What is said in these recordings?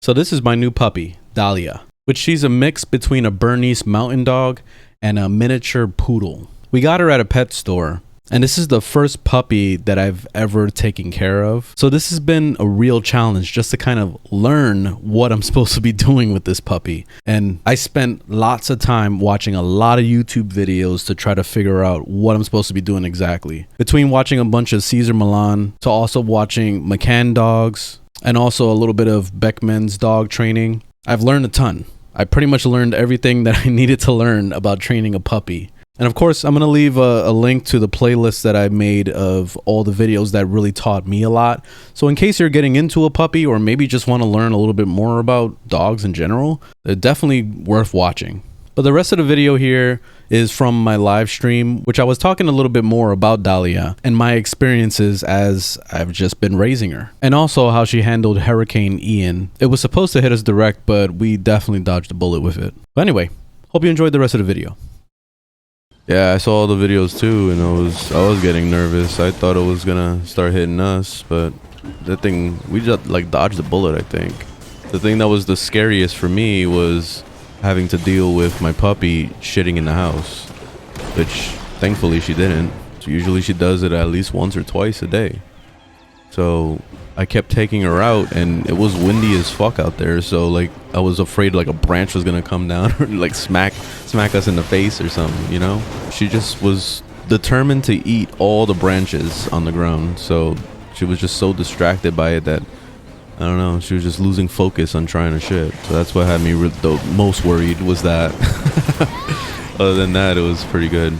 So this is my new puppy, Dahlia, which she's a mix between a Bernese mountain dog and a miniature poodle. We got her at a pet store, and this is the first puppy that I've ever taken care of. So this has been a real challenge just to kind of learn what I'm supposed to be doing with this puppy. And I spent lots of time watching a lot of YouTube videos to try to figure out what I'm supposed to be doing exactly. Between watching a bunch of Cesar Millan to also watching McCann dogs and also a little bit of Beckman's dog training, I've learned a ton. I pretty much learned everything that I needed to learn about training a puppy. And of course, I'm going to leave a link to the playlist that I made of all the videos that really taught me a lot. So in case you're getting into a puppy or maybe just want to learn a little bit more about dogs in general, they're definitely worth watching. But the rest of the video here is from my live stream, which I was talking a little bit more about Dahlia and my experiences as I've just been raising her. And also how she handled Hurricane Ian. It was supposed to hit us direct, but we definitely dodged a bullet with it. But anyway, hope you enjoyed the rest of the video. Yeah, I saw all the videos too, and I was getting nervous. I thought it was gonna start hitting us, but that thing, we just like dodged the bullet, I think. The thing that was the scariest for me was having to deal with my puppy shitting in the house, which thankfully she didn't. So usually she does it at least once or twice a day. So I kept taking her out, and it was windy as fuck out there, so like I was afraid like a branch was gonna come down or like smack us in the face or something, you know. She just was determined to eat all the branches on the ground, so she was just so distracted by it that I don't know, she was just losing focus on trying to shit. So that's what had me the most worried, was that. Other than that, it was pretty good.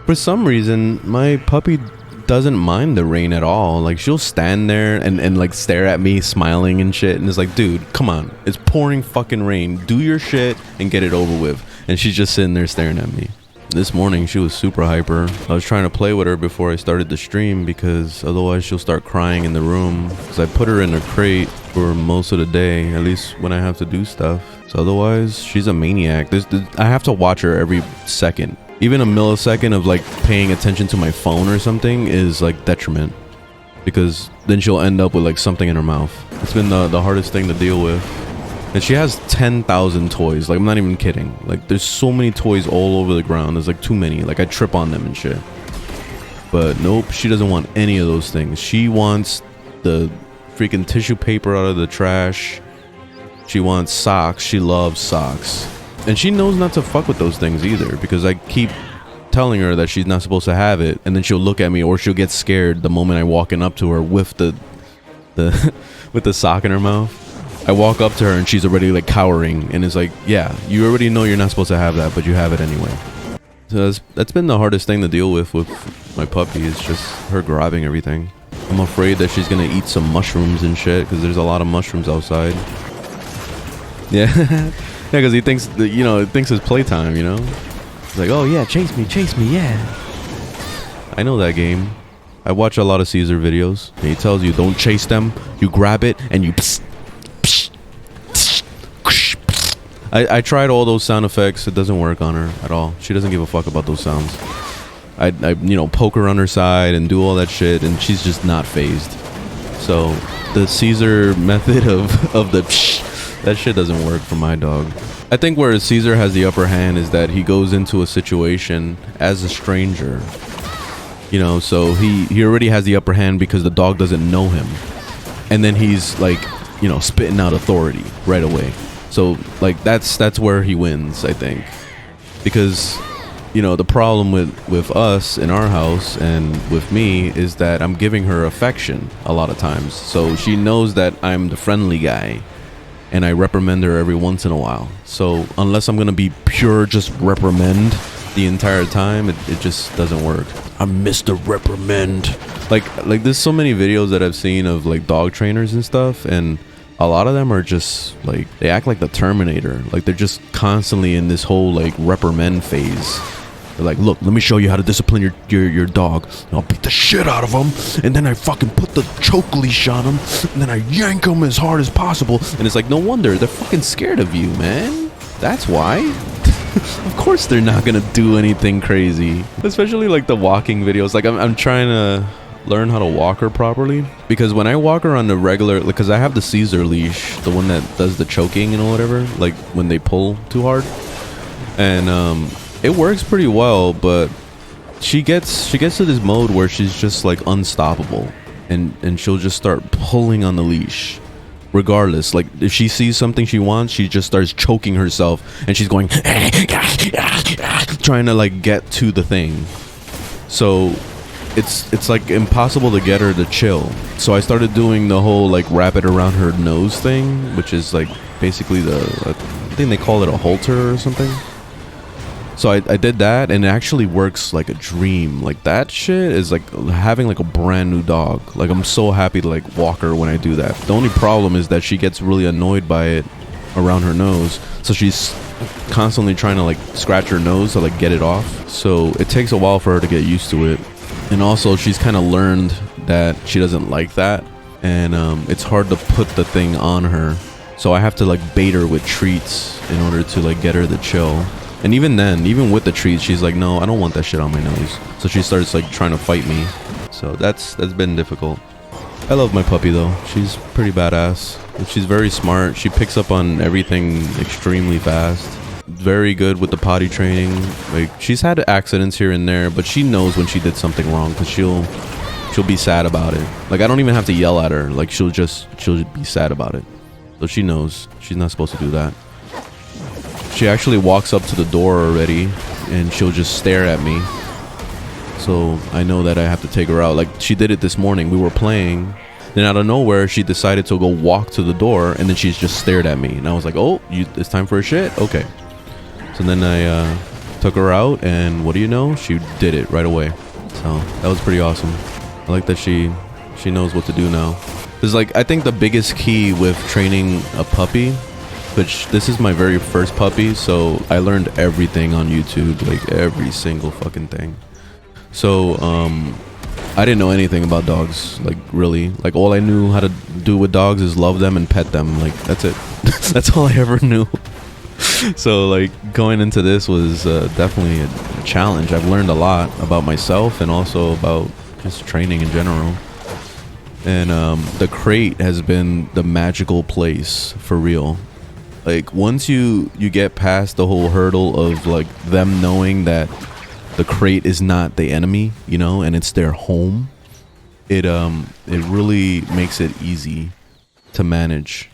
For some reason my puppy doesn't mind the rain at all. Like she'll stand there and like stare at me smiling and shit, and it's like, dude, come on, it's pouring fucking rain, do your shit and get it over with. And she's just sitting there staring at me. This morning she was super hyper. I was trying to play with her before I started the stream because otherwise she'll start crying in the room, because I put her in a crate for most of the day, at least when I have to do stuff. So otherwise she's a maniac. I have to watch her every second. Even a millisecond of like paying attention to my phone or something is like detriment, because then she'll end up with like something in her mouth. It's been the hardest thing to deal with. And she has 10,000 toys. Like, I'm not even kidding. Like, there's so many toys all over the ground. There's like too many. Like, I trip on them and shit. But nope, she doesn't want any of those things. She wants the freaking tissue paper out of the trash. She wants socks. She loves socks. And she knows not to fuck with those things either, because I keep telling her that she's not supposed to have it, and then she'll look at me, or she'll get scared the moment I walking up to her with the with the sock in her mouth. I walk up to her and she's already like cowering, and it's like, yeah, you already know you're not supposed to have that, but you have it anyway. So that's been the hardest thing to deal with my puppy, is just her grabbing everything. I'm afraid that she's gonna eat some mushrooms and shit, because there's a lot of mushrooms outside. Yeah. Yeah, because he thinks that, you know, it thinks it's playtime, you know. It's like, oh yeah, chase me, yeah. I know that game. I watch a lot of Caesar videos, and he tells you don't chase them, you grab it and you psst, psst, psst, psst, psst. I tried all those sound effects. It doesn't work on her at all. She doesn't give a fuck about those sounds. I you know, poke her on her side and do all that shit, and she's just not phased. So the Caesar method of the psh, that shit doesn't work for my dog. I think where Caesar has the upper hand is that he goes into a situation as a stranger, you know, so he already has the upper hand because the dog doesn't know him, and then he's like, you know, spitting out authority right away. So like that's where he wins, I think, because, you know, the problem with us in our house and with me is that I'm giving her affection a lot of times, so she knows that I'm the friendly guy, and I reprimand her every once in a while. So unless I'm gonna be pure just reprimand the entire time, it just doesn't work. I'm Mr. Reprimand. Like there's so many videos that I've seen of like dog trainers and stuff, and a lot of them are just like, they act like the Terminator. Like they're just constantly in this whole like reprimand phase. They're like, look, let me show you how to discipline your dog. And I'll beat the shit out of him, and then I fucking put the choke leash on him, and then I yank him as hard as possible. And it's like, no wonder they're fucking scared of you, man. That's why. Of course they're not gonna do anything crazy. Especially like the walking videos. Like I'm trying to learn how to walk her properly, because when I walk her on the regular, because I have the Caesar leash, the one that does the choking and whatever, like when they pull too hard, and it works pretty well, but she gets to this mode where she's just like unstoppable, and she'll just start pulling on the leash regardless. Like if she sees something she wants, she just starts choking herself, and she's going trying to like get to the thing. So it's like impossible to get her to chill. So I started doing the whole like wrap it around her nose thing, which is like basically I think they call it a halter or something. So I did that, and it actually works like a dream. Like that shit is like having like a brand new dog. Like I'm so happy to like walk her when I do that. The only problem is that she gets really annoyed by it around her nose, so she's constantly trying to like scratch her nose to like get it off. So it takes a while for her to get used to it, and also she's kind of learned that she doesn't like that, and it's hard to put the thing on her. So I have to like bait her with treats in order to like get her to chill. And even then, even with the treats, she's like, no, I don't want that shit on my nose. So she starts like trying to fight me. So that's been difficult. I love my puppy though. She's pretty badass. She's very smart. She picks up on everything extremely fast. Very good with the potty training. Like she's had accidents here and there, but she knows when she did something wrong, because she'll be sad about it. Like I don't even have to yell at her. Like she'll be sad about it. So she knows she's not supposed to do that. She actually walks up to the door already, and she'll just stare at me. So I know that I have to take her out. Like she did it this morning. We were playing, then out of nowhere she decided to go walk to the door, and then she's just stared at me, and I was like, oh, it's time for a shit? Okay. So then I took her out, and what do you know, she did it right away. So that was pretty awesome. I like that she knows what to do now. Because like I think the biggest key with training a puppy, which this is my very first puppy, so I learned everything on YouTube, like every single fucking thing. So I didn't know anything about dogs, like really. Like all I knew how to do with dogs is love them and pet them. Like that's it. That's all I ever knew. So like going into this was definitely a challenge. I've learned a lot about myself and also about just training in general. And the crate has been the magical place for real. Like once you get past the whole hurdle of like them knowing that the crate is not the enemy, you know, and it's their home, it really makes it easy to manage.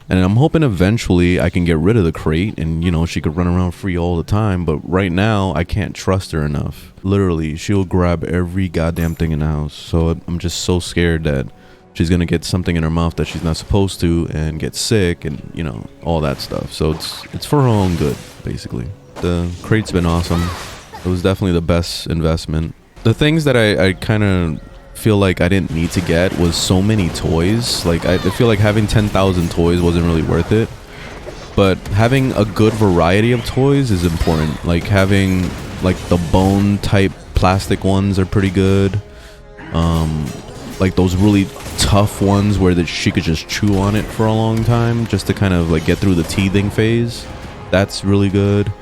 And I'm hoping eventually I can get rid of the crate and, you know, she could run around free all the time. But right now I can't trust her enough. Literally, she'll grab every goddamn thing in the house. So I'm just so scared that she's gonna get something in her mouth that she's not supposed to and get sick and, you know, all that stuff. So it's for her own good, basically. The crate's been awesome. It was definitely the best investment. The things that I kind of feel like I didn't need to get was so many toys. Like I feel like having 10,000 toys wasn't really worth it. But having a good variety of toys is important. Like having like the bone type plastic ones are pretty good. Like those really tough ones where she could just chew on it for a long time just to kind of like get through the teething phase. That's really good.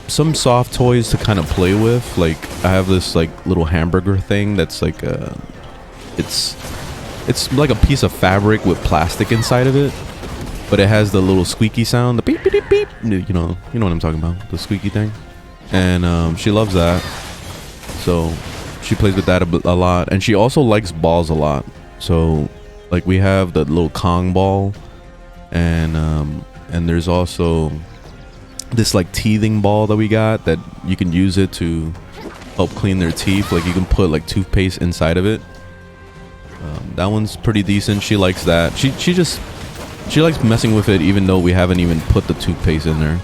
Some soft toys to kind of play with. Like I have this like little hamburger thing that's like it's like a piece of fabric with plastic inside of it, but it has the little squeaky sound, the beep beep beep beep. You know what I'm talking about, the squeaky thing. And she loves that, so she plays with that a lot. And she also likes balls a lot. So like we have the little Kong ball, and there's also this like teething ball that we got that you can use it to help clean their teeth. Like you can put like toothpaste inside of it. That one's pretty decent. She likes that. She likes messing with it even though we haven't even put the toothpaste in there.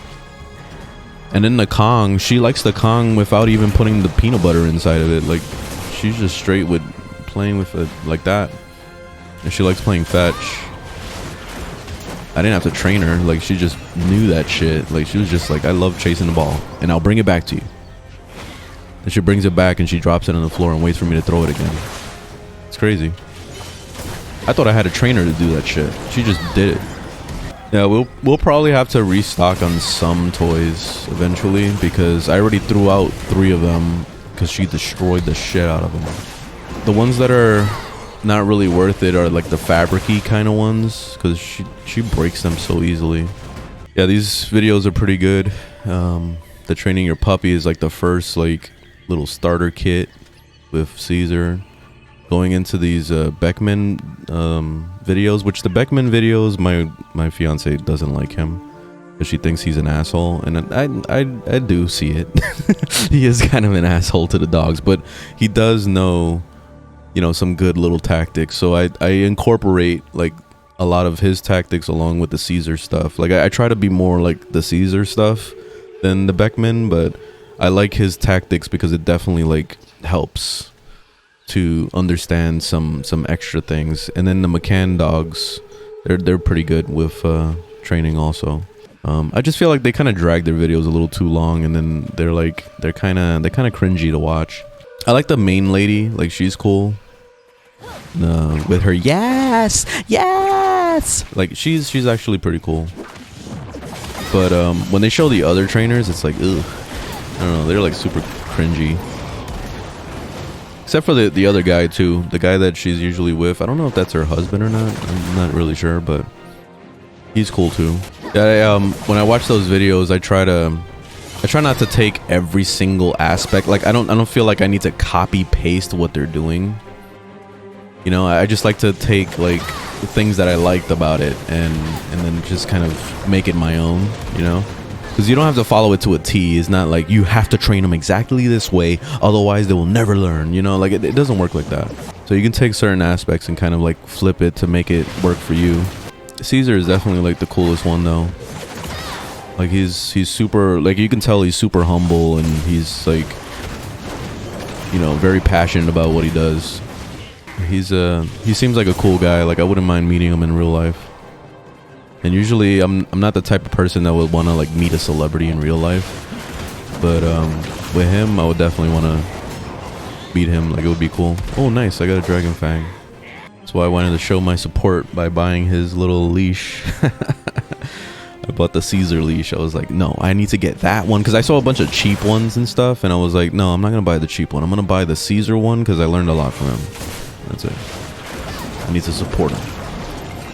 And then the Kong, she likes the Kong without even putting the peanut butter inside of it. Like she's just straight with playing with it like that. And she likes playing fetch. I didn't have to train her. Like she just knew that shit. Like she was just like, I love chasing the ball and I'll bring it back to you. And she brings it back and she drops it on the floor and waits for me to throw it again. It's crazy. I thought I had to train her to do that shit. She just did it. Yeah, we'll probably have to restock on some toys eventually, because I already threw out 3 of them because she destroyed the shit out of them. The ones that are not really worth it are like the fabric-y kind of ones, because she breaks them so easily. Yeah, these videos are pretty good. The training your puppy is like the first like little starter kit with Caesar. Going into these Beckman videos, which the Beckman videos, my fiance doesn't like him because she thinks he's an asshole, and I do see it. He is kind of an asshole to the dogs, but he does know, you know, some good little tactics. So I incorporate like a lot of his tactics along with the Caesar stuff. Like I try to be more like the Caesar stuff than the Beckman, but I like his tactics because it definitely like helps to understand some extra things. And then the McCann dogs, they're pretty good with training also. I just feel like they kind of drag their videos a little too long, and then they're kind of cringy to watch. I like the main lady, like she's cool. With her yes, like she's actually pretty cool. But when they show the other trainers, it's like, ugh, I don't know, they're like super cringy. Except for the other guy too, the guy that she's usually with. I don't know if that's her husband or not. I'm not really sure, but he's cool too. When I watch those videos, I try not to take every single aspect. Like I don't feel like I need to copy paste what they're doing. You know, I just like to take like the things that I liked about it and then just kind of make it my own, you know? Because you don't have to follow it to a T. It's not like you have to train them exactly this way, otherwise they will never learn, you know? Like it doesn't work like that. So you can take certain aspects and kind of like flip it to make it work for you. Caesar is definitely like the coolest one though. Like he's super, like you can tell he's super humble, and he's like, you know, very passionate about what he does. He seems like a cool guy. Like I wouldn't mind meeting him in real life. And usually I'm not the type of person that would want to like meet a celebrity in real life, but with him I would definitely want to meet him. Like it would be cool. Oh nice, I got a dragon fang. That's why I wanted to show my support by buying his little leash. I bought the Caesar leash. I was like, no, I need to get that one, because I saw a bunch of cheap ones and stuff, and I was like, no, I'm not gonna buy the cheap one. I'm gonna buy the Caesar one because I learned a lot from him. That's it. I need to support him.